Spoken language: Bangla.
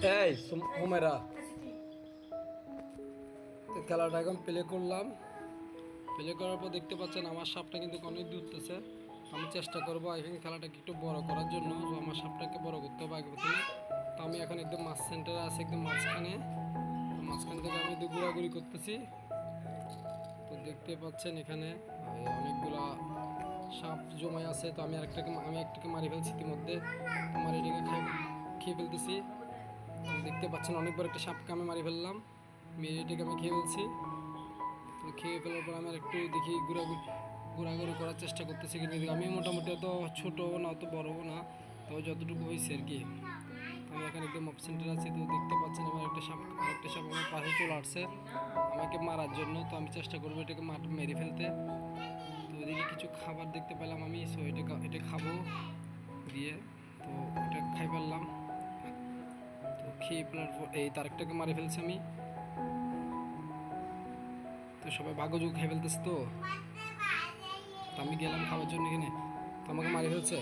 এই হুমেরা, খেলাটা এখন প্লে করলাম। প্লে করার পর দেখতে পাচ্ছেন আমার সাপটা কিন্তু অনেক দূরতেছে। আমি চেষ্টা করবো এখানে খেলাটাকে একটু বড় করার জন্য। তো আমার সাপটাকে বড় করতে হবে আগে প্রথমে। তো আমি এখন একদম মাছ সেন্টারে আছি, একদম মাঝখানে। তো মাঝখান থেকে আমি একটু ঘোরাঘুরি করতেছি। তো দেখতে পাচ্ছেন এখানে অনেকগুলা সাপ জমায় আছে। তো আমি একটাকে মারি ফেলছি ইতিমধ্যে। আমার এটাকে খেয়ে ফেলতেছি। দেখতে পাচ্ছেন অনেক বড় একটা সাপকে আমি মারি ফেললাম, মেয়েটাকে আমি খেয়ে ফেলছি। তো খেয়ে ফেলার পর আমি একটু দেখি ঘোরাঘুরি করার চেষ্টা করতেছি, কিন্তু আমি মোটামুটি অত ছোটও না অত বড়ও না, তবে যতটুকু হয়েছে আর কি। তো আমি এখানে একদম অফ সেন্টার আছি। তো দেখতে পাচ্ছেন আমার আরেকটা সাপ আমার পাশে চলে আসছে আমাকে মারার জন্য। তো আমি চেষ্টা করবো এটাকে মেরে ফেলতে। তো ওইদিকে কিছু খাবার দেখতে পেলাম আমি, সো এটা খাবো দিয়ে। তো এটা খাই ফেললাম। তো খেয়ে ফেলার পর এই তারেকটাকে মারি ফেলছি আমি। তো সবাই ভাগ্যযোগ খেয়ে ফেলতেছে। তো তো আমি গেলাম খাওয়ার জন্য এখানে, তো আমাকে মারি ফেলছে।